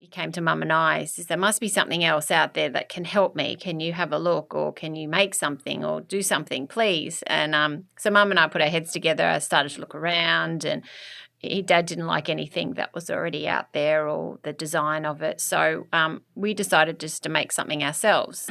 He came to Mum and I, says, there must be something else out there that can help me. Can you have a look, or can you make something or do something, please? And so Mum and I put our heads together. I started to look around, and Dad didn't like anything that was already out there or the design of it. So we decided just to make something ourselves.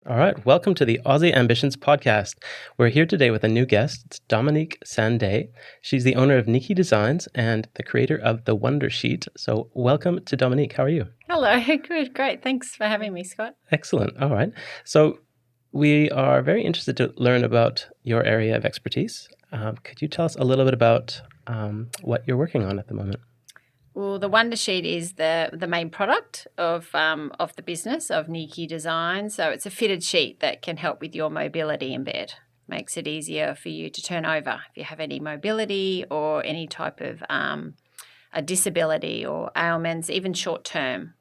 All right, welcome to the Aussie Ambitions podcast. We're here today with a new guest. It's Dominique Sanday. She's the owner of Neeki Designs and the creator of the Wonder Sheet. So welcome to Dominique. How are you? Hello, good, great. Thanks for having me, Scott. Excellent. All right. So we are very interested to learn about your area of expertise. Could you tell us a little bit about what you're working on at the moment? Well, the Wonder Sheet is the main product of the business of Neeki Designs. So it's a fitted sheet that can help with your mobility in bed. Makes it easier for you to turn over if you have any mobility or any type of a disability or ailments, even short term.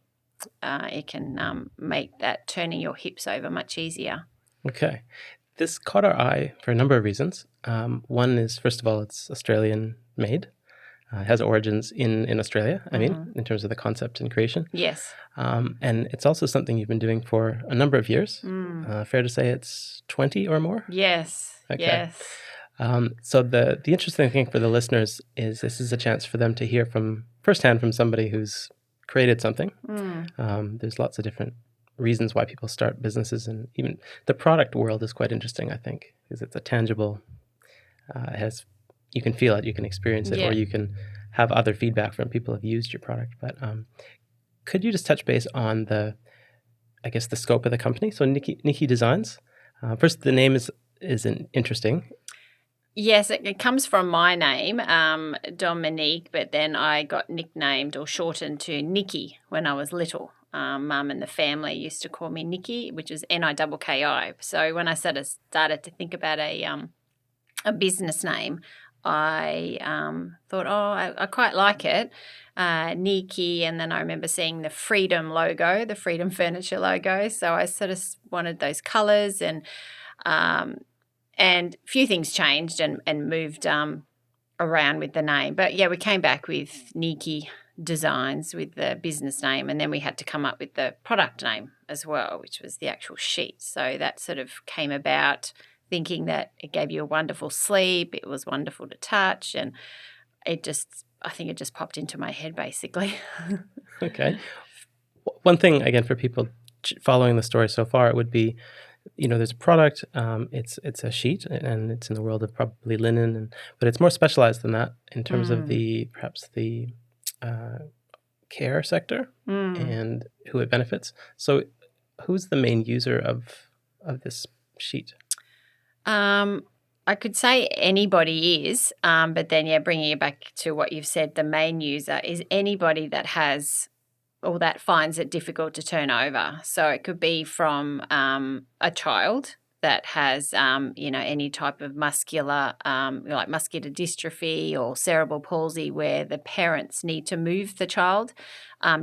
It can make that turning your hips over much easier. Okay. This caught our eye for a number of reasons. One is, first of all, it's Australian made. It has origins in Australia, in terms of the concept and creation. Yes. And it's also something you've been doing for a number of years. Fair to say it's 20 or more? Yes. Okay. Yes. So the interesting thing for the listeners is this is a chance for them to hear firsthand from somebody who's created something. There's lots of different reasons why people start businesses, and even the product world is quite interesting, I think, because it's a tangible, you can feel it, you can experience it, or you can have other feedback from people who've used your product. But could you just touch base on the scope of the company? So Neeki Designs. First, the name is interesting. Yes, it comes from my name, Dominique, but then I got nicknamed or shortened to Neeki when I was little. Mum and the family used to call me Neeki, which is N-I-K-K-I. So when I started to think about a business name, I thought, I quite like it, Neeki, and then I remember seeing the Freedom logo, the Freedom Furniture logo, so I sort of wanted those colours, and a few things changed and moved around with the name. But yeah, we came back with Neeki Designs with the business name, and then we had to come up with the product name as well, which was the actual sheet. So that sort of came about thinking that it gave you a wonderful sleep, it was wonderful to touch, and I think it just popped into my head basically. Okay. One thing, again, for people following the story so far, it would be, there's a product, it's a sheet, and it's in the world of probably linen, but it's more specialized than that in terms of perhaps the care sector and who it benefits. So who's the main user of this sheet? I could say anybody is, but then, bringing it back to what you've said, the main user is anybody that has or that finds it difficult to turn over. So it could be from a child that has, any type of muscular, like muscular dystrophy or cerebral palsy, where the parents need to move the child,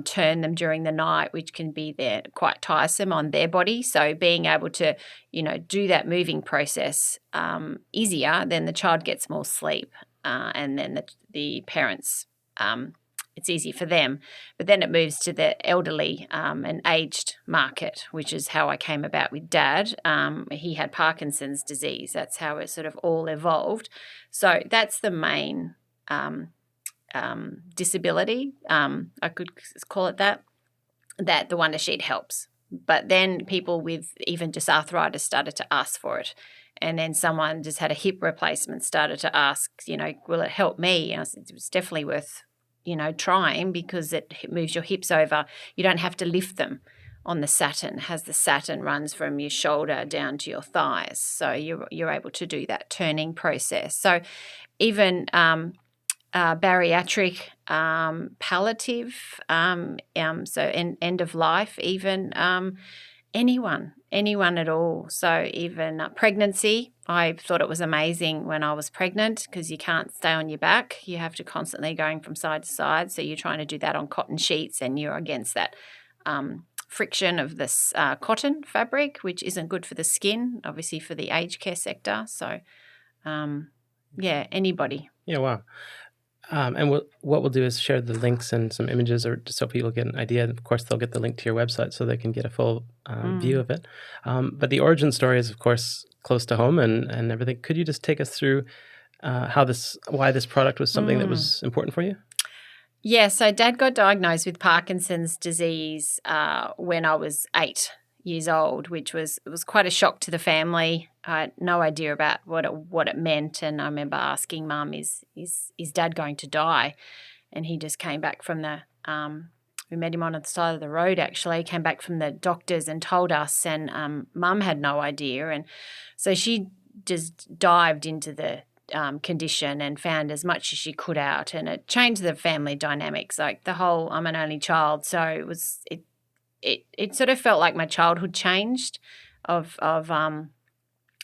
turn them during the night, which can be quite tiresome on their body. So being able to, do that moving process easier, then the child gets more sleep, and then the parents, it's easy for them. But then it moves to the elderly and aged market, which is how I came about with Dad. He had Parkinson's disease. That's how it sort of all evolved. So that's the main disability, I could call it that the Wonder Sheet helps. But then people with even just arthritis started to ask for it. And then someone just had a hip replacement started to ask, will it help me? And I said, it's definitely worth trying, because it moves your hips over. You don't have to lift them on the satin. The satin runs from your shoulder down to your thighs. So you're able to do that turning process. So even bariatric, palliative, so end of life even, anyone at all. So even pregnancy, I thought it was amazing when I was pregnant because you can't stay on your back. You have to constantly going from side to side. So you're trying to do that on cotton sheets and you're against that friction of this cotton fabric, which isn't good for the skin, obviously for the aged care sector. So, anybody. Yeah, wow. And what we'll do is share the links and some images, or just so people get an idea. Of course, they'll get the link to your website so they can get a full view of it. But the origin story is, of course, close to home and everything. Could you just take us through why this product was something that was important for you? Yeah, so Dad got diagnosed with Parkinson's disease when I was 8 years old, which was quite a shock to the family. I had no idea about what it meant, and I remember asking Mum, "Is Dad going to die?" And he just came back from the we met him on the side of the road. Actually, came back from the doctors and told us, and Mum had no idea, and so she just dived into the condition and found as much as she could out, and it changed the family dynamics. Like the whole, I'm an only child, so it sort of felt like my childhood changed of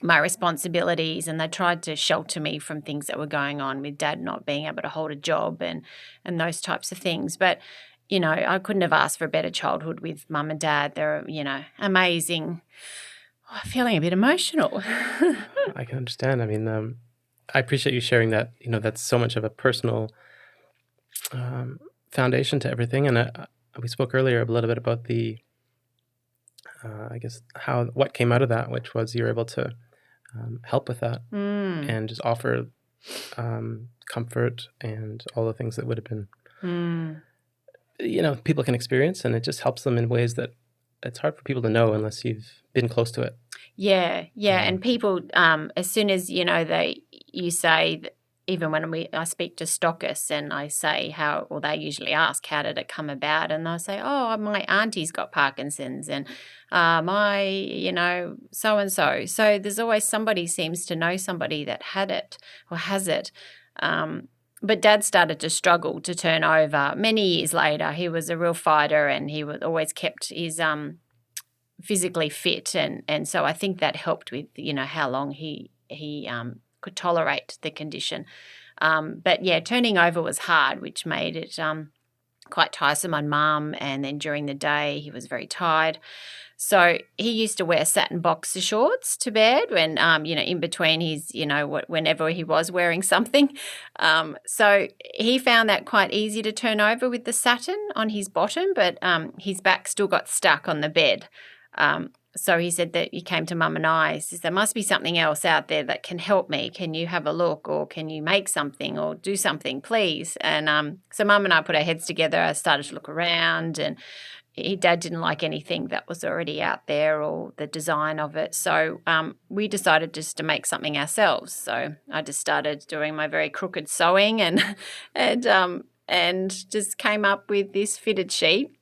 my responsibilities, and they tried to shelter me from things that were going on with Dad not being able to hold a job and those types of things. But I couldn't have asked for a better childhood with Mum and Dad. They're amazing. Oh, I'm feeling a bit emotional. I can understand. I mean, I appreciate you sharing that. That's so much of a personal foundation to everything. And we spoke earlier a little bit about the, I guess, what came out of that, which was you're able to help with that and just offer comfort and all the things that would have been, people can experience, and it just helps them in ways that it's hard for people to know unless you've been close to it. Yeah, and people, as soon as you say that, even when I speak to stockists and I say they usually ask, how did it come about? And they'll say, oh, my auntie's got Parkinson's and my, so-and-so. So there's always somebody seems to know somebody that had it or has it. But Dad started to struggle to turn over many years later. He was a real fighter and he always kept his physically fit. And so I think that helped with, how long he could tolerate the condition. But yeah, turning over was hard, which made it quite tiresome on Mum. And then during the day, he was very tired. So he used to wear satin boxer shorts to bed when, in between his, whenever he was wearing something. So he found that quite easy to turn over with the satin on his bottom, but his back still got stuck on the bed. So he said that he came to Mum and I, says, there must be something else out there that can help me. Can you have a look, or can you make something or do something, please? And so Mum and I put our heads together. I started to look around, and Dad didn't like anything that was already out there or the design of it. So we decided just to make something ourselves. So I just started doing my very crooked sewing and just came up with this fitted sheet.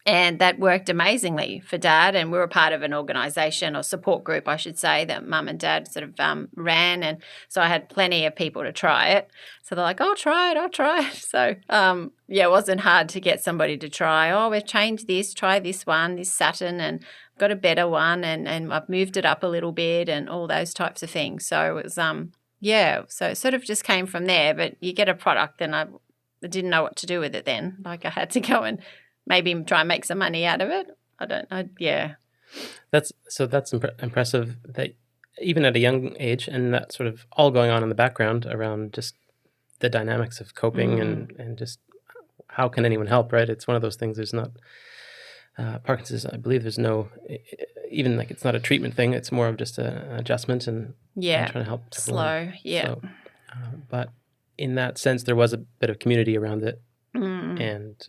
And that worked amazingly for Dad, and we were part of an organisation or support group, I should say, that Mum and Dad sort of ran, and so I had plenty of people to try it. So they're like, I'll try it. So, it wasn't hard to get somebody to try. Oh, we've changed this, try this one, this satin, and got a better one, and I've moved it up a little bit and all those types of things. So it was, so it sort of just came from there. But you get a product, and I didn't know what to do with it then. Like I had to go and maybe try and make some money out of it. I don't know. Yeah. That's impressive that even at a young age, and that sort of all going on in the background around just the dynamics of coping and just how can anyone help, right? It's one of those things. There's not Parkinson's. I believe there's no, even like it's not a treatment thing. It's more of just an adjustment and trying to help slow. Yeah. So, but in that sense, there was a bit of community around it, and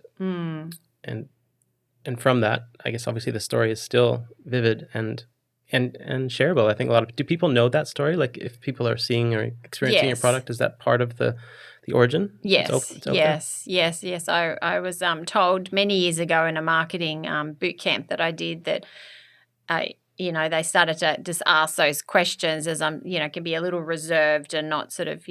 from that, I guess obviously the story is still vivid and shareable. I think do people know that story? Like if people are seeing or experiencing your product, is that part of the origin? Yes, yes. I was told many years ago in a marketing boot camp that I did that, they started to just ask those questions as I'm, can be a little reserved and not sort of,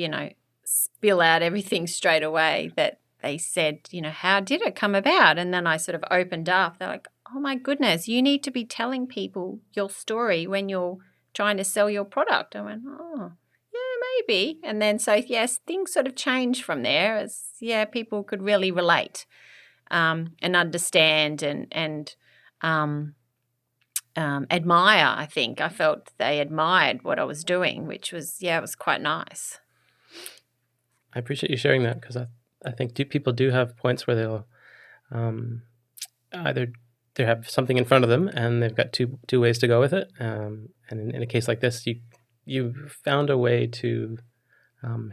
spill out everything straight away, that they said, how did it come about? And then I sort of opened up. They're like, oh my goodness, you need to be telling people your story when you're trying to sell your product. I went, oh, yeah, maybe. And then so, yes, things sort of changed from there as, people could really relate and understand and admire, I think. I felt they admired what I was doing, which was, it was quite nice. I appreciate you sharing that because I think people do have points where they'll either they have something in front of them and they've got two ways to go with it. And in a case like this, you found a way to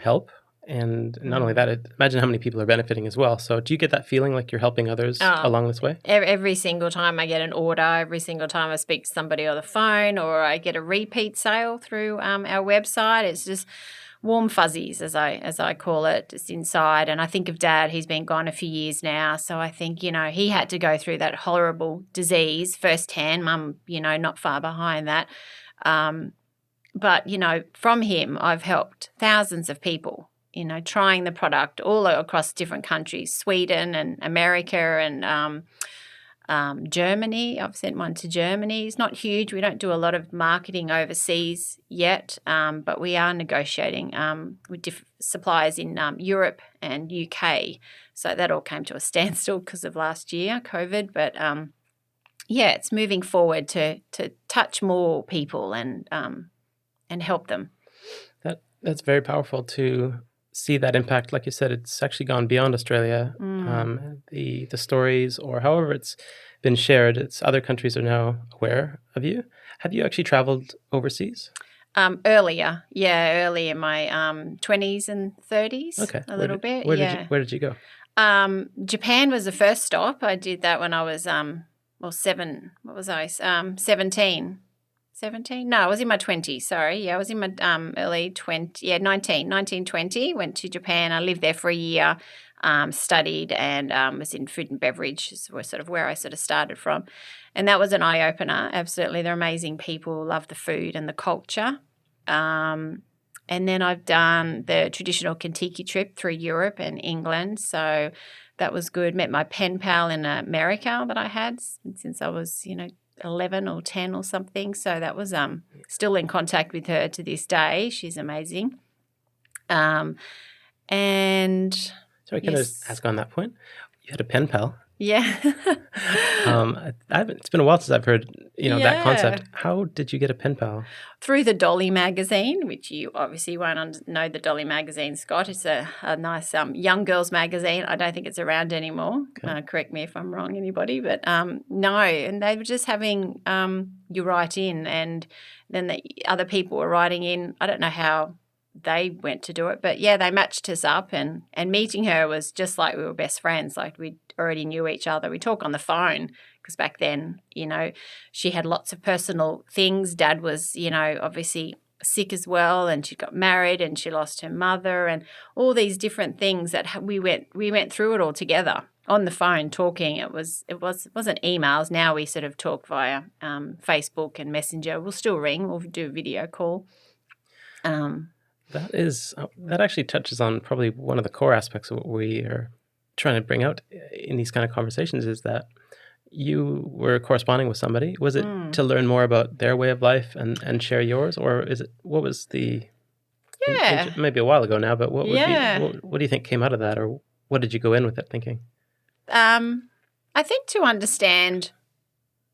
help. And not only that, imagine how many people are benefiting as well. So do you get that feeling like you're helping others along this way? Every single time I get an order, every single time I speak to somebody on the phone or I get a repeat sale through our website, it's just warm fuzzies, as I call it, just inside. And I think of Dad, he's been gone a few years now. So I think, he had to go through that horrible disease firsthand. Mum, not far behind that. But, from him, I've helped thousands of people, trying the product all across different countries, Sweden and America and Germany. I've sent one to Germany. It's not huge. We don't do a lot of marketing overseas yet, but we are negotiating with suppliers in Europe and UK. So that all came to a standstill because of last year, COVID. But, it's moving forward to touch more people and help them. That's very powerful to see that impact. Like you said, it's actually gone beyond Australia. The stories or however it's been shared, it's other countries are now aware of you. Have you actually traveled overseas? Earlier in my 20s and 30s. Okay. Little bit. Where did you go? Japan was the first stop. I did that when I was 17. 17? No, I was in my 20s, sorry. Yeah, I was in my early 20, 19, 20. Went to Japan. I lived there for a year, studied and was in food and beverage, was sort of where I sort of started from. And that was an eye-opener. Absolutely. They're amazing people, love the food and the culture. And then I've done the traditional Kentucky trip through Europe and England. So that was good. Met my pen pal in America that I had since I was, 11 or 10 or something. So that was still in contact with her to this day. She's amazing. And so I can ask on that point. You had a pen pal. Yeah. It's been a while since I've heard that concept. How did you get a pen pal? Through the Dolly magazine, which you obviously won't know the Dolly magazine, Scott. It's a nice young girls magazine. I don't think it's around anymore. Okay. Correct me if I'm wrong, anybody. But no, and they were just having you write in, and then the other people were writing in. I don't know how they went to do it, but they matched us up, and meeting her was just like we were best friends. Like we already knew each other. We talk on the phone because back then, she had lots of personal things. Dad was, obviously sick as well, and she got married and she lost her mother and all these different things that we went through it all together on the phone talking. It wasn't emails. Now we sort of talk via Facebook and Messenger. We'll still ring. We'll do a video call. That actually touches on probably one of the core aspects of what we are trying to bring out in these kind of conversations is that you were corresponding with somebody. Was it to learn more about their way of life and share yours, or what was the? Yeah, maybe a while ago now, but what do you think came out of that, or what did you go in with it thinking? I think to understand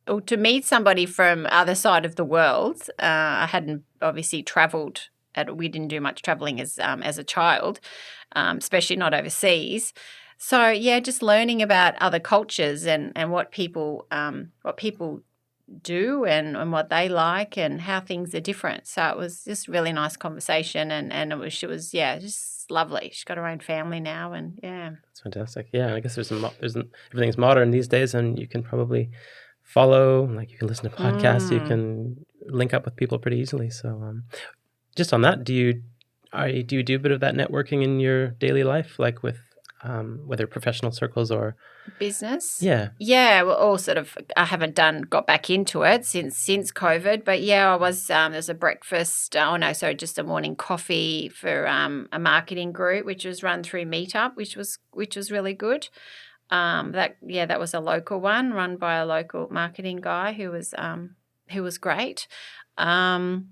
or to meet somebody from other side of the world. I hadn't obviously travelled. We didn't do much travelling as a child, especially not overseas. So just learning about other cultures and what people do and what they like and how things are different. So it was just a really nice conversation, and she was just lovely. She's got her own family now, and that's fantastic. Yeah, I guess everything's modern these days, and you can probably follow, like you can listen to podcasts, you can link up with people pretty easily. So. Just on that, do you do a bit of that networking in your daily life, like with whether professional circles or business? Yeah. Well, all sort of. I haven't got back into it since COVID, but I was. There's a breakfast. Just a morning coffee for a marketing group, which was run through Meetup, which was really good. That was a local one run by a local marketing guy who was great. And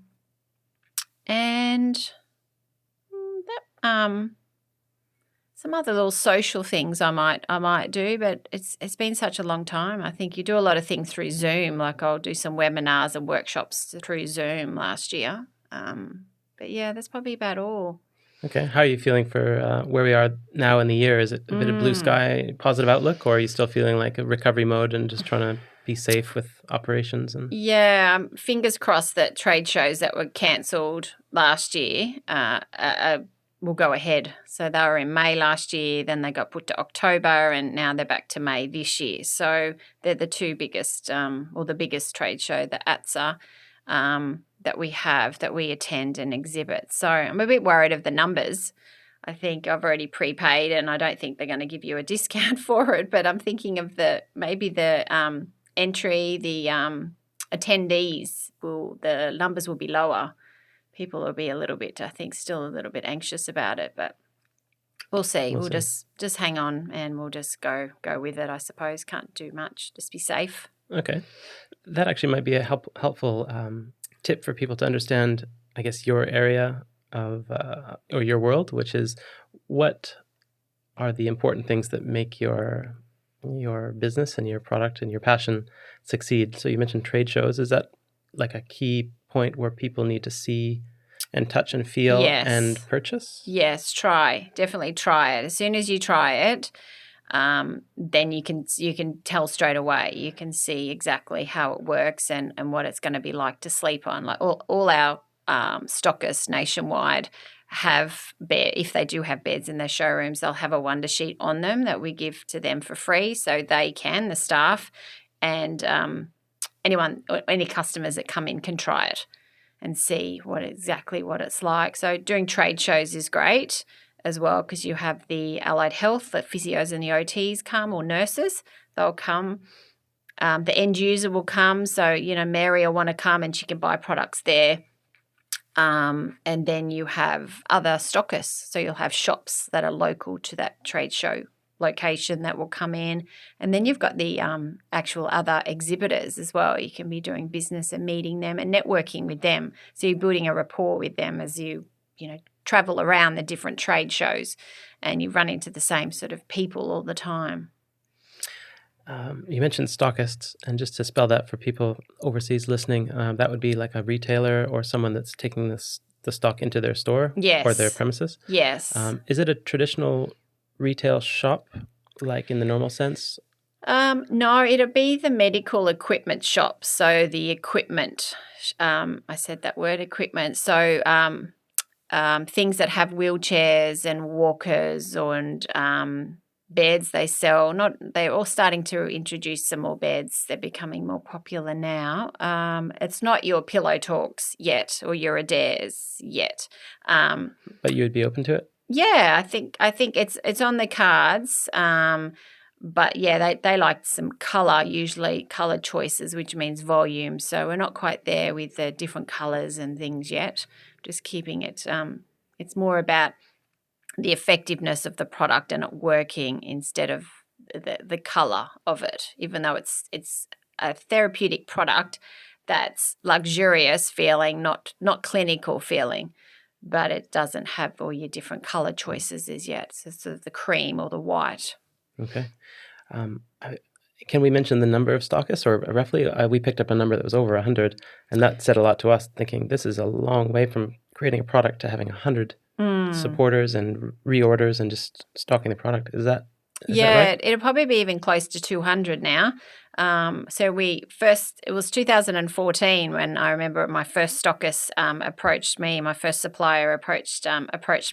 some other little social things I might do, but it's been such a long time. I think you do a lot of things through Zoom. Like I'll do some webinars and workshops through Zoom last year. But yeah, that's probably about all. Okay. How are you feeling for where we are now in the year? Is it a bit of blue sky, positive outlook, or are you still feeling like a recovery mode and just trying to be safe with operations? And Yeah, fingers crossed that trade shows that were cancelled last year will go ahead. So they were in May last year, then they got put to October, and now they're back to May this year. So they're the two biggest, or the biggest trade show, the ATSA, that we attend and exhibit. So I'm a bit worried of the numbers. I think I've already prepaid, and I don't think they're going to give you a discount for it. But I'm thinking of the entry, the attendees the numbers will be lower. People will be a little bit, I think, still a little bit anxious about it, but we'll see. We'll just hang on and we'll just go with it, I suppose. Can't do much. Just be safe. Okay. That actually might be a helpful tip for people to understand, I guess, your area of or your world, which is what are the important things that make your business and your product and your passion succeed. So you mentioned trade shows. Is that like a key point where people need to see and touch and feel and purchase? Yes, definitely try it. As soon as you try it, then you can tell straight away. You can see exactly how it works and what it's going to be like to sleep on. Like all our stockists nationwide have if they do have beds in their showrooms, they'll have a wonder sheet on them that we give to them for free, so the staff and any customers that come in can try it and see exactly what it's like. So doing trade shows is great as well, because you have the allied health, the physios and the OTs come, or nurses, they'll come. The end user will come, so Mary will want to come and she can buy products there. And then you have other stockists, so you'll have shops that are local to that trade show location that will come in, and then you've got the actual other exhibitors as well. You can be doing business and meeting them and networking with them, so you're building a rapport with them as you travel around the different trade shows, and you run into the same sort of people all the time. You mentioned stockists, and just to spell that for people overseas listening, that would be like a retailer or someone that's taking the stock into their store or their premises? Yes. Is it a traditional retail shop, like in the normal sense? No, it'll be the medical equipment shop. So the equipment, I said that word, equipment. So things that have wheelchairs and walkers and beds they sell. They're all starting to introduce some more beds. They're becoming more popular now. It's not your Pillow Talks yet or your Adares yet. But you would be open to it? Yeah, I think it's on the cards. But yeah, they like some colour, usually colour choices, which means volume. So we're not quite there with the different colours and things yet. Just keeping it. It's more about the effectiveness of the product and it working instead of the colour of it. Even though it's a therapeutic product that's luxurious feeling, not clinical feeling, but it doesn't have all your different colour choices as yet. So sort of the cream or the white. Okay. Can we mention the number of stockists, or roughly? We picked up a number that was over 100, and that said a lot to us, thinking this is a long way from creating a product to having 100 supporters and reorders and just stocking the product. Is that right? It'll probably be even close to 200 now. So it was 2014 when I remember my first stockist approached me. My first supplier approached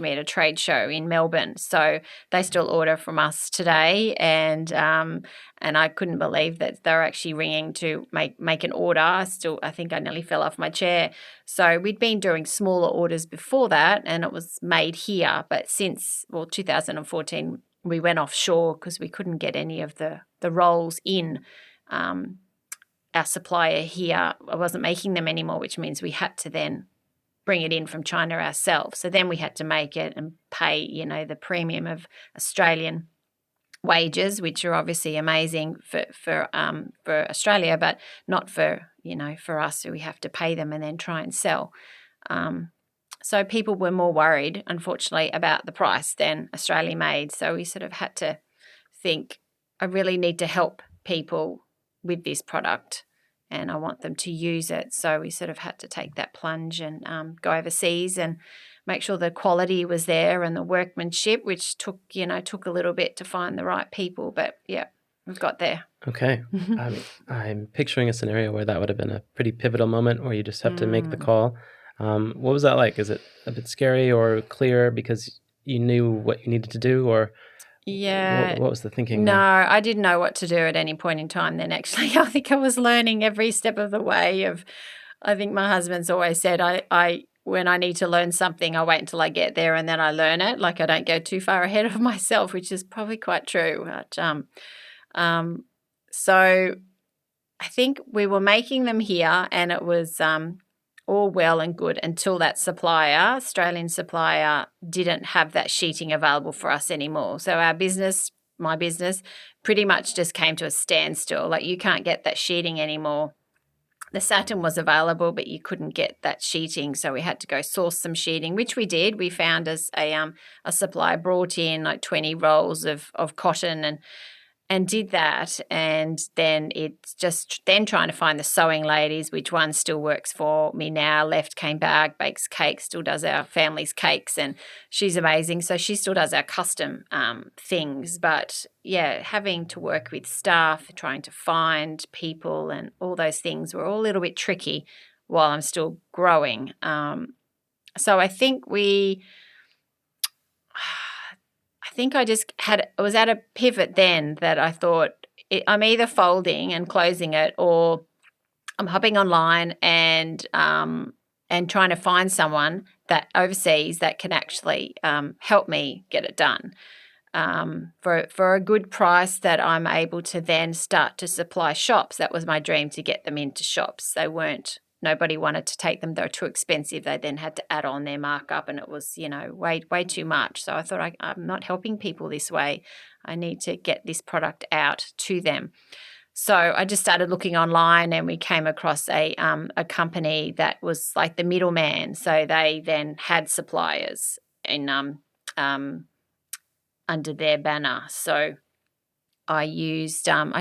me at a trade show in Melbourne. So they still order from us today, and I couldn't believe that they're actually ringing to make an order. I think I nearly fell off my chair. So we'd been doing smaller orders before that, and it was made here. But since 2014. We went offshore because we couldn't get any of the rolls in. Our supplier here wasn't making them anymore, which means we had to then bring it in from China ourselves. So then we had to make it and pay, the premium of Australian wages, which are obviously amazing for Australia, but not for for us, who we have to pay them and then try and sell. So people were more worried, unfortunately, about the price than Australia made. So we sort of had to think, I really need to help people with this product and I want them to use it. So we sort of had to take that plunge and go overseas and make sure the quality was there and the workmanship, which took a little bit to find the right people. But yeah, we've got there. Okay. I'm picturing a scenario where that would have been a pretty pivotal moment where you just have to make the call. What was that like? Is it a bit scary or clear because you knew what you needed to do, or what was the thinking No, there? I didn't know what to do at any point in time then, actually. I think I was learning every step of the way I think my husband's always said, I when I need to learn something, I wait until I get there and then I learn it. Like I don't go too far ahead of myself, which is probably quite true. But, so I think we were making them here and it was all well and good until that Australian supplier, didn't have that sheeting available for us anymore. So my business, pretty much just came to a standstill. Like you can't get that sheeting anymore. The satin was available, but you couldn't get that sheeting, so we had to go source some sheeting, which we did. We found as a supplier brought in like 20 rolls of cotton and did that, and then it's just then trying to find the sewing ladies, which one still works for me now, came back, bakes cakes, still does our family's cakes, and she's amazing. So she still does our custom things. But yeah, having to work with staff, trying to find people and all those things were all a little bit tricky while I'm still growing. So I think I was at a pivot then that I thought I'm either folding and closing it, or I'm hopping online and trying to find someone that overseas that can actually help me get it done for a good price that I'm able to then start to supply shops. That was my dream, to get them into shops. Nobody wanted to take them. They were too expensive. They then had to add on their markup and it was, way too much. So I thought I'm not helping people this way. I need to get this product out to them. So I just started looking online and we came across a company that was like the middleman. So they then had suppliers in under their banner. So I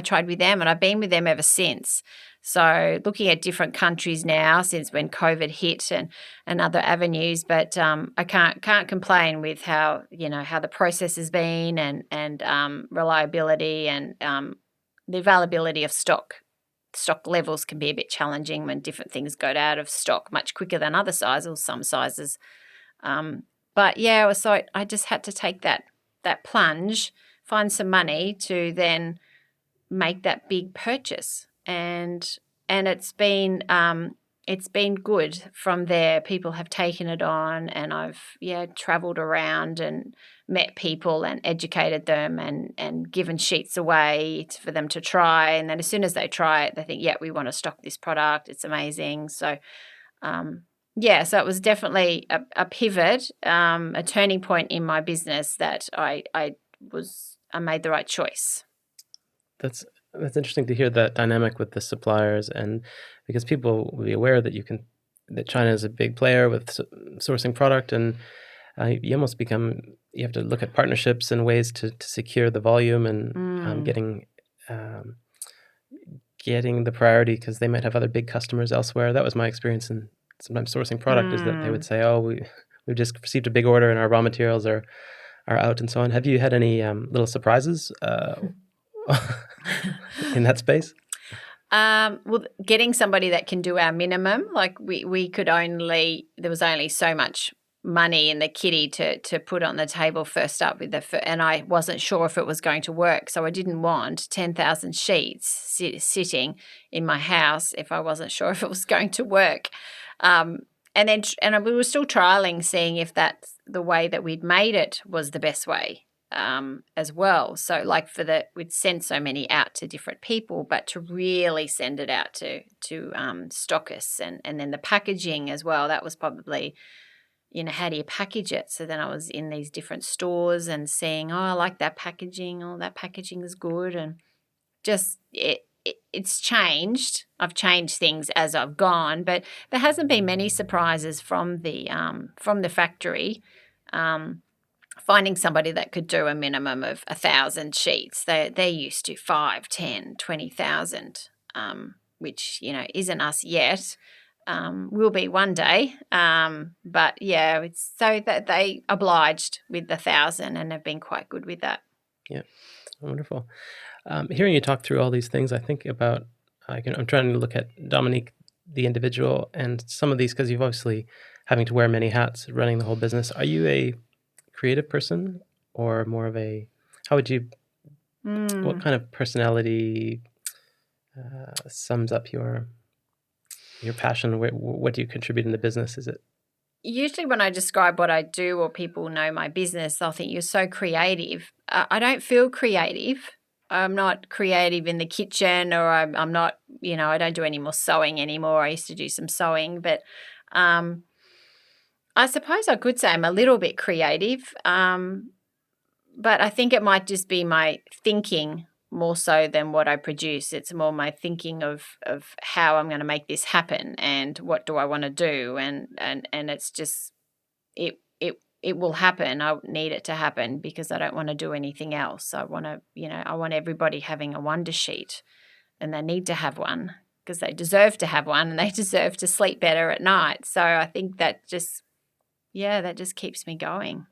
tried with them and I've been with them ever since. So looking at different countries now since when COVID hit and other avenues, but I can't complain with how the process has been and reliability and the availability of stock. Stock levels can be a bit challenging when different things go out of stock much quicker than other sizes, some sizes. But yeah, so I just had to take that plunge, find some money to then make that big purchase. And it's been good from there. People have taken it on and I've travelled around and met people and educated them and given sheets away for them to try. And then as soon as they try it, they think, yeah, we want to stock this product. It's amazing. So so it was definitely a pivot, a turning point in my business that I made the right choice. That's interesting to hear that dynamic with the suppliers, and because people will be aware that that China is a big player with sourcing product, and you have to look at partnerships and ways to secure the volume and getting the priority, because they might have other big customers elsewhere. That was my experience in sometimes sourcing product, is that they would say, oh, we've just received a big order and our raw materials are out and so on. Have you had any little surprises in that space? Well, getting somebody that can do our minimum, like there was only so much money in the kitty to put on the table first up and I wasn't sure if it was going to work. So I didn't want 10,000 sheets sitting in my house if I wasn't sure if it was going to work. And we were still trialing, seeing if that's the way that we'd made it was the best way. As well. So like we'd send so many out to different people, but to really send it out to stockists and then the packaging as well, that was probably how do you package it? So then I was in these different stores and seeing, I like that packaging. Oh, that packaging is good. And just it's changed. I've changed things as I've gone, but there hasn't been many surprises from the factory. Finding somebody that could do a minimum of 1,000 sheets. They're used to 5, 10, 20,000, which, isn't us yet. Will be one day. But yeah, it's so that they obliged with the 1,000 and have been quite good with that. Yeah, wonderful. Hearing you talk through all these things, I think about, I'm trying to look at Dominique, the individual, and some of these, because you've obviously having to wear many hats running the whole business. Are you a creative person or more of how would you, what kind of personality sums up your passion? What do you contribute in the business? Is it? Usually when I describe what I do or people know my business, they'll think you're so creative. I don't feel creative. I'm not creative in the kitchen, or I'm not, I don't do any more sewing anymore. I used to do some sewing, but I suppose I could say I'm a little bit creative, but I think it might just be my thinking more so than what I produce. It's more my thinking of how I'm going to make this happen and what do I want to do, and it's just it will happen. I need it to happen because I don't want to do anything else. I want to, I want everybody having a wonder sheet, and they need to have one because they deserve to have one and they deserve to sleep better at night. So I think that just keeps me going.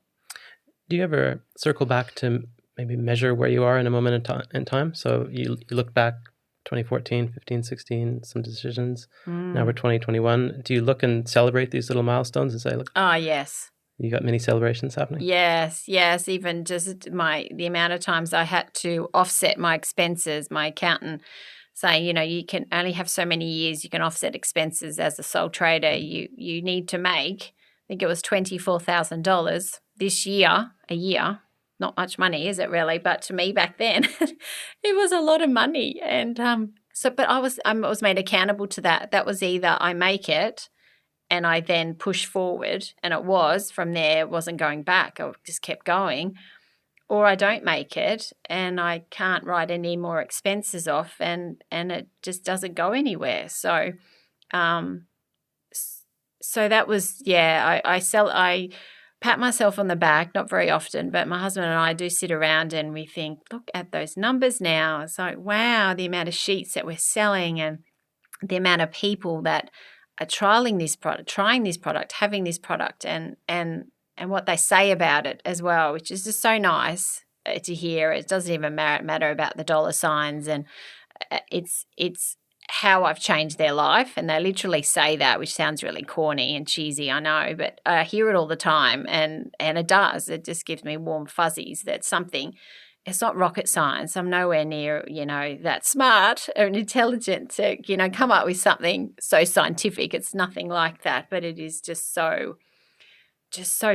Do you ever circle back to maybe measure where you are in a moment in time? So you look back 2014, 15, 16, some decisions. Now we're 2021. Do you look and celebrate these little milestones and say, look, oh, yes. You got many celebrations happening? Yes. Even just the amount of times I had to offset my expenses, my accountant saying, you can only have so many years you can offset expenses as a sole trader. You need to make, I think it was $24,000 this year, a year. Not much money, is it really? But to me back then, it was a lot of money. And but I was made accountable to that. That was either I make it and I then push forward, and it was from there, it wasn't going back. I just kept going. Or I don't make it and I can't write any more expenses off, and it just doesn't go anywhere. So so that was, I pat myself on the back, not very often, but my husband and I do sit around and we think, look at those numbers now. It's like, wow, the amount of sheets that we're selling and the amount of people that are trialing this product, trying this product, having this product, and what they say about it as well, which is just so nice to hear. It doesn't even matter about the dollar signs, and it's how I've changed their life, and they literally say that, which sounds really corny and cheesy, I know, but I hear it all the time, and it does. It just gives me warm fuzzies that something. It's not rocket science. I'm nowhere near, that smart or intelligent to, come up with something so scientific. It's nothing like that, but it is just so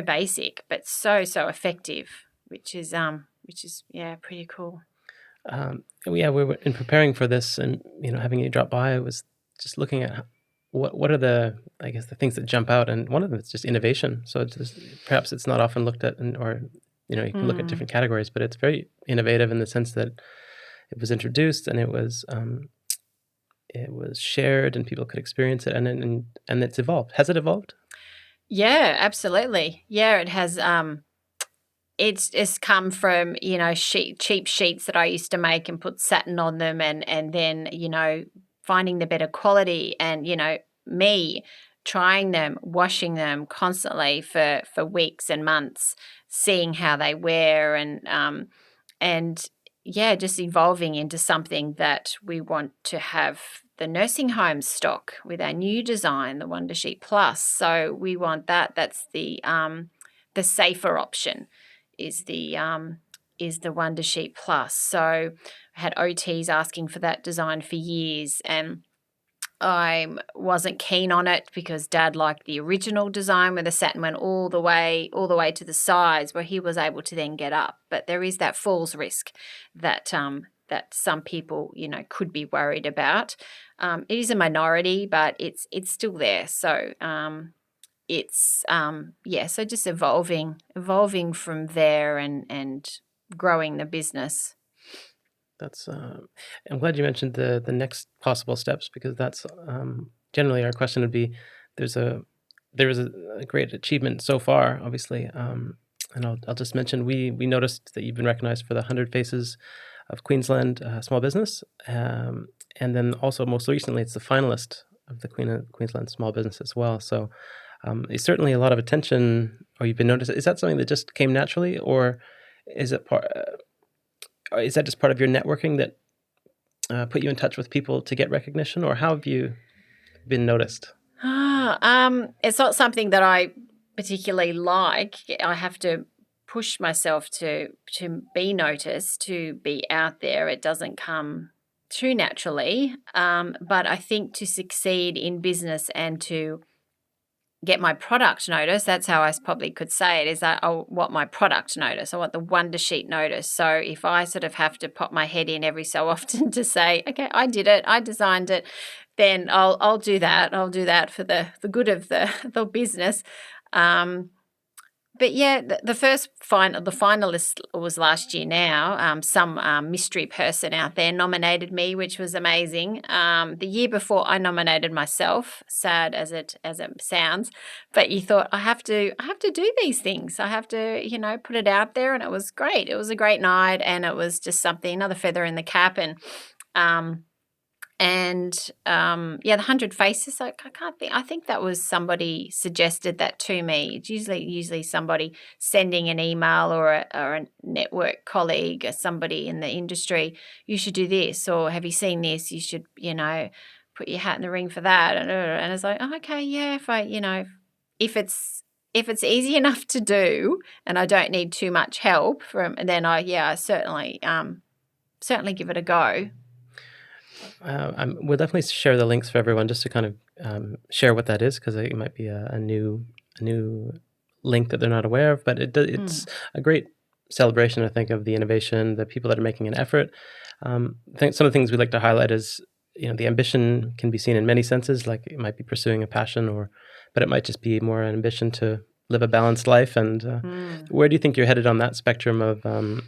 basic, but so effective, which is pretty cool. We were in preparing for this, and having you drop by, I was just looking at what are the things that jump out, and one of them is just innovation. So perhaps it's not often looked at, you can look at different categories, but it's very innovative in the sense that it was introduced and it was shared and people could experience it, and it's evolved. Has it evolved? Yeah, absolutely. Yeah, it has. It's come from, cheap sheets that I used to make and put satin on them, and then, finding the better quality, and, me trying them, washing them constantly for weeks and months, seeing how they wear, and just evolving into something that we want to have the nursing home stock with our new design, the Wonder Sheet Plus. So we want that. That's the safer option. Is the Wonder Sheet Plus. So I had OTs asking for that design for years, and I wasn't keen on it because Dad liked the original design where the satin went all the way to the sides, where he was able to then get up. But there is that falls risk that some people, could be worried about. It is a minority, but it's still there. So it's so just evolving from there and growing the business. That's I'm glad you mentioned the next possible steps, because that's generally our question would be, there was a great achievement so far, obviously, and I'll just mention we noticed that you've been recognized for the 100 Faces of Queensland Small Business, and then also most recently it's the finalist of the Queensland Small Business as well. So it's certainly a lot of attention, or you've been noticed. Is that something that just came naturally, or is it part? Is that just part of your networking that put you in touch with people to get recognition, or how have you been noticed? It's not something that I particularly like. I have to push myself to be noticed, to be out there. It doesn't come too naturally. But I think to succeed in business and to get my product notice, that's how I probably could say it, is that I want my product notice. I want the Wonder Sheet notice. So if I sort of have to pop my head in every so often to say, okay, I did it, I designed it, then I'll do that. I'll do that for the good of the business. But yeah, the finalist was last year now. Some mystery person out there nominated me, which was amazing. The year before, I nominated myself. Sad as it sounds, but you thought I have to do these things. I have to put it out there, and it was great. It was a great night, and it was just something, another feather in the cap, and the 100 Faces, I can't think. I think that was somebody suggested that to me. It's usually somebody sending an email, or a network colleague, or somebody in the industry. You should do this, or have you seen this? You should put your hat in the ring for that. And it's like, oh, okay, yeah. If it's easy enough to do, and I don't need too much help then I certainly give it a go. We'll definitely share the links for everyone, just to kind of share what that is, because it might be a new link that they're not aware of. But it's a great celebration, I think, of the innovation, the people that are making an effort. I think some of the things we'd like to highlight is, the ambition can be seen in many senses. Like, it might be pursuing a passion, but it might just be more an ambition to live a balanced life. And where do you think you're headed on that spectrum of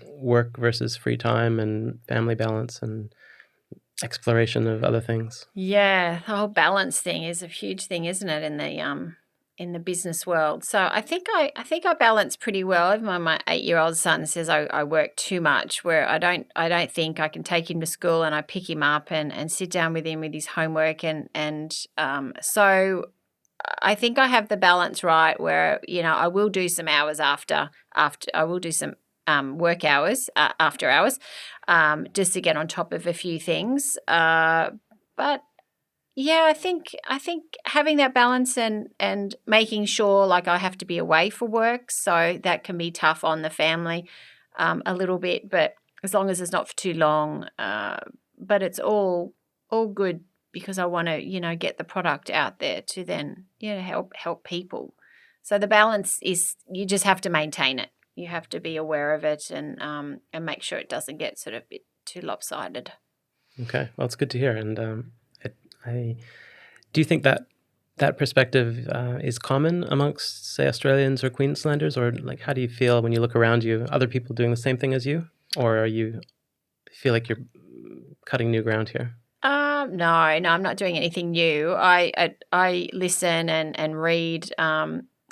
work versus free time and family balance and exploration of other things? Yeah, the whole balance thing is a huge thing, isn't it, in the business world? So I think I balance pretty well. Even my 8-year-old son says I work too much, where I don't think I can take him to school and I pick him up and sit down with him with his homework, and so I think I have the balance right, where I will do some hours after I will do some work hours after hours, just to get on top of a few things. But yeah, I think having that balance and making sure, like, I have to be away for work, so that can be tough on the family a little bit. But as long as it's not for too long, but it's all good, because I want to get the product out there to then help people. So the balance is, you just have to maintain it. You have to be aware of it and make sure it doesn't get sort of a bit too lopsided. Okay, well, it's good to hear. And do you think that perspective is common amongst, say, Australians or Queenslanders, or like, how do you feel when you look around you? Other people doing the same thing as you, or feel like you're cutting new ground here? No, I'm not doing anything new. I listen and read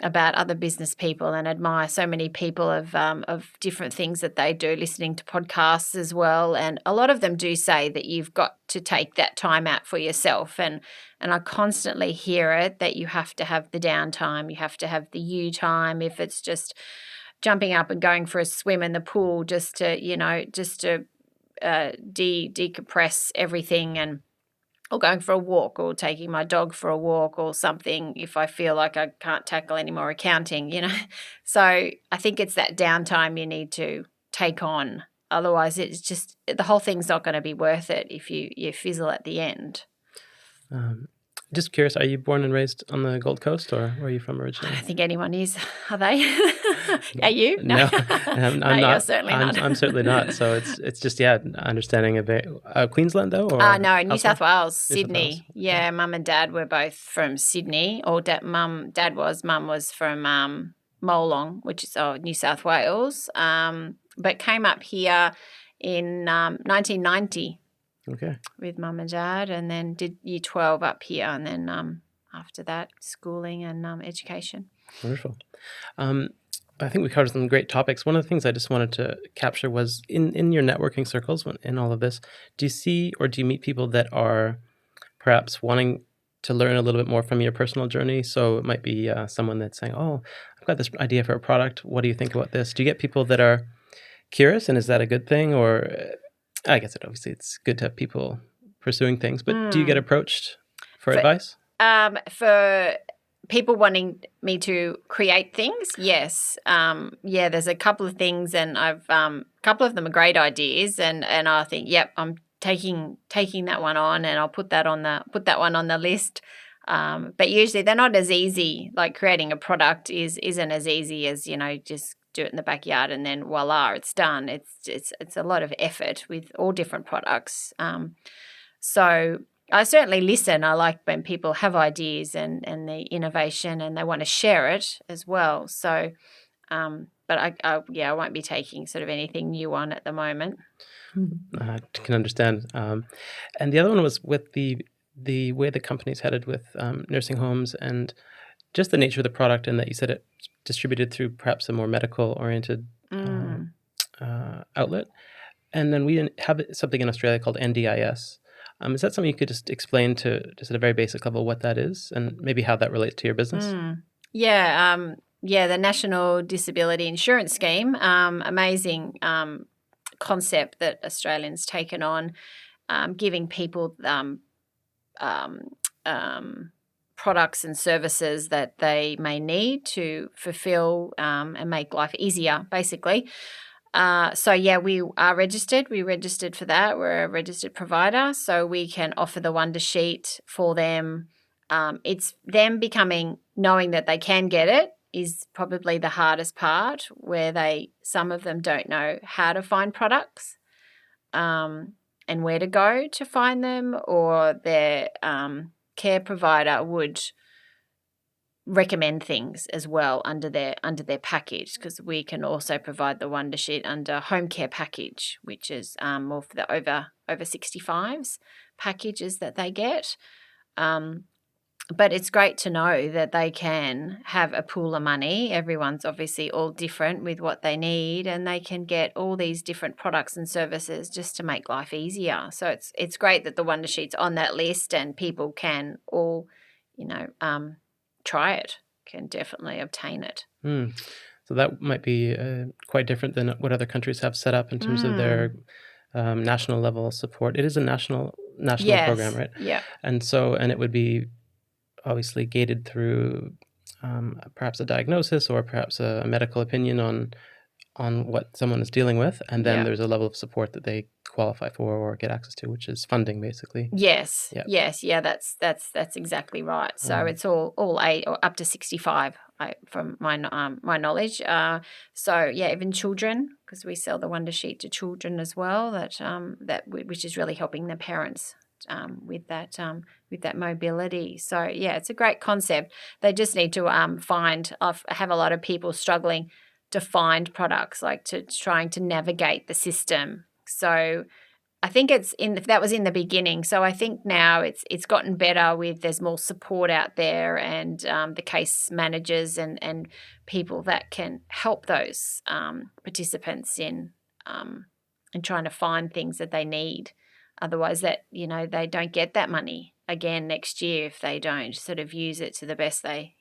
about other business people, and admire so many people of different things that they do, listening to podcasts as well. And a lot of them do say that you've got to take that time out for yourself. And I constantly hear it, that you have to have the downtime, you have to have the you time. If it's just jumping up and going for a swim in the pool, just to decompress everything, or going for a walk, or taking my dog for a walk, or something, if I feel like I can't tackle any more accounting, So I think it's that downtime you need to take on. Otherwise, it's just, the whole thing's not going to be worth it if you fizzle at the end. Just curious, are you born and raised on the Gold Coast, or where are you from I originally? don't think anyone is, are they? Are you? No, No, I'm you're not. certainly I'm not. I'm certainly not. So it's just understanding a bit. Queensland though, or No, New elsewhere? South Wales, New South Wales. Sydney. Yeah, mum and dad were both from Sydney. Or mum was from Molong, which is New South Wales. But came up here in 1990 Okay. with mum and dad, and then did year 12 up here, and then after that, schooling and education. Wonderful. I think we covered some great topics. One of the things I just wanted to capture was in your networking circles, in all of this, do you see or do you meet people that are perhaps wanting to learn a little bit more from your personal journey? So it might be someone that's saying, "Oh, I've got this idea for a product. What do you think about this?" Do you get people that are curious, and is that a good thing? Or I guess it's good to have people pursuing things, but do you get approached for advice? For people wanting me to create things, yes. There's a couple of things, and I've a couple of them are great ideas, and I think, yep, I'm taking that one on, and I'll put that one on the list. But usually they're not as easy. Like creating a product isn't as easy as just do it in the backyard and then voila, it's done. It's a lot of effort with all different products. So I certainly listen. I like when people have ideas and the innovation, and they want to share it as well. So, but I won't be taking sort of anything new on at the moment. I can understand. And the other one was with the way the company's headed with nursing homes, and just the nature of the product, and that you said it's distributed through perhaps a more medical-oriented outlet. And then we have something in Australia called NDIS. Is that something you could just explain to just at a very basic level what that is, and maybe how that relates to your business? Yeah, the National Disability Insurance Scheme, amazing concept that Australians taken on, giving people products and services that they may need to fulfill and make life easier, basically. We are registered. We registered for that. We're a registered provider, so we can offer the Wonder Sheet for them. It's them knowing that they can get it is probably the hardest part, where some of them don't know how to find products and where to go to find them, or their care provider would recommend things as well under their package, because we can also provide the Wonder Sheet under home care package, which is more for the over 65s packages that they get. But it's great to know that they can have a pool of money. Everyone's obviously all different with what they need, and they can get all these different products and services just to make life easier. So it's great that the Wonder Sheet's on that list, and people can all, try it, can definitely obtain it. So that might be quite different than what other countries have set up in terms of their national level support. It is a national program, right? Yeah. And it would be obviously gated through perhaps a diagnosis or perhaps a medical opinion on what someone is dealing with, and then there's a level of support that they qualify for or get access to, which is funding, basically. Yes. Yep. Yes. Yeah. That's exactly right. So it's all age or up to 65, from my knowledge. Even children, because we sell the Wonder Sheet to children as well. Which is really helping the parents with that mobility. So it's a great concept. They just need to find. I have a lot of people struggling to find products, like trying to navigate the system. So I think that was in the beginning. So I think now it's gotten better there's more support out there, and the case managers and people that can help those participants in trying to find things that they need. Otherwise, they don't get that money again next year if they don't sort of use it to the best they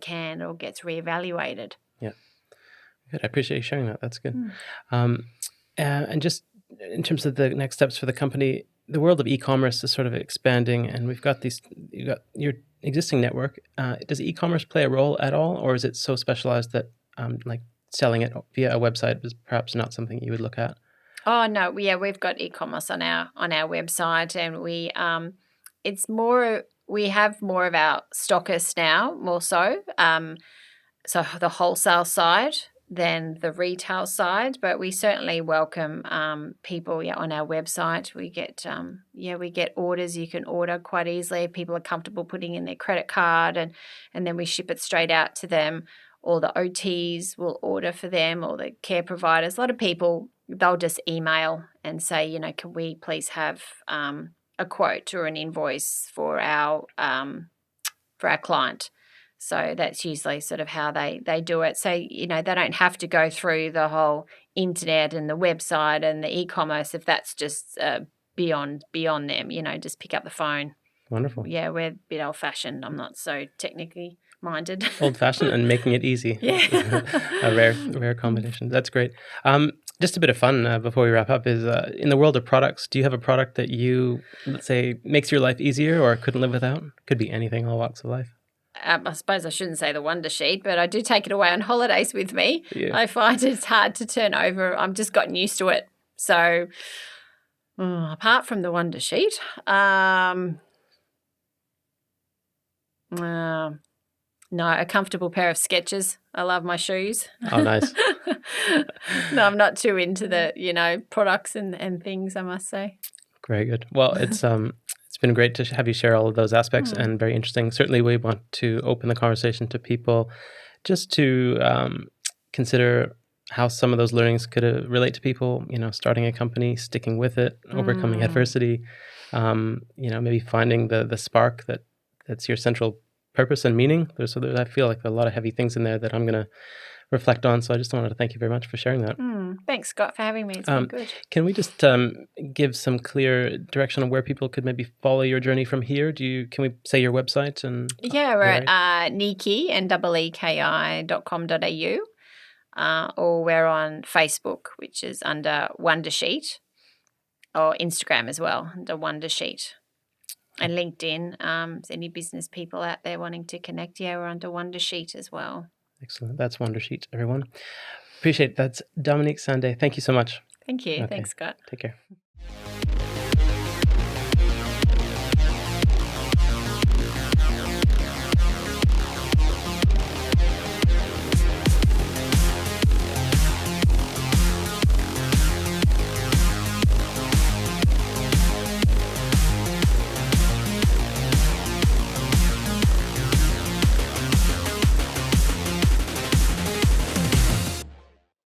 can, or gets reevaluated. Yeah, good. I appreciate you sharing that. That's good. And just in terms of the next steps for the company, the world of e-commerce is sort of expanding, and you've got your existing network. Does e-commerce play a role at all, or is it so specialized that like selling it via a website is perhaps not something you would look at? Oh no, we've got e-commerce on our website, and it's more we have more of our stockists now, more so. So the wholesale side than the retail side, but we certainly welcome people on our website. We get orders. You can order quite easily. People are comfortable putting in their credit card, and then we ship it straight out to them. Or the OTs will order for them, or the care providers. A lot of people, they'll just email and say, can we please have a quote or an invoice for our client. So that's usually sort of how they do it. So, they don't have to go through the whole internet and the website and the e-commerce if that's just beyond them, just pick up the phone. Wonderful. Yeah, we're a bit old-fashioned. I'm not so technically minded. Old-fashioned and making it easy. Yeah. A rare combination. That's great. Just a bit of fun before we wrap up is in the world of products, do you have a product that you, let's say, makes your life easier or couldn't live without? Could be anything, all walks of life. I suppose I shouldn't say the Wonder Sheet, but I do take it away on holidays with me. Yeah. I find it's hard to turn over. I've just gotten used to it. So apart from the Wonder Sheet, no, a comfortable pair of Skechers. I love my shoes. Oh, nice. No, I'm not too into the, products and things, I must say. Very good. Well, it's been great to have you share all of those aspects and very interesting. Certainly, we want to open the conversation to people just to consider how some of those learnings could relate to people, starting a company, sticking with it, overcoming adversity, maybe finding the spark that's your central purpose and meaning. I feel like there are a lot of heavy things in there that I'm going to reflect on. So I just wanted to thank you very much for sharing that. Thanks, Scott, for having me. It's been good. Can we just give some clear direction on where people could maybe follow your journey from here? Can we say your website? Yeah, we're at Neeki, neeki.com.au, or we're on Facebook, which is under Wonder Sheet, or Instagram as well, under Wonder Sheet. And LinkedIn, if any business people out there wanting to connect, we're under Wonder Sheet as well. Excellent. That's Wonder Sheet, everyone. Appreciate it. That's Dominique Sanday. Thank you so much. Thank you. Okay. Thanks, Scott. Take care.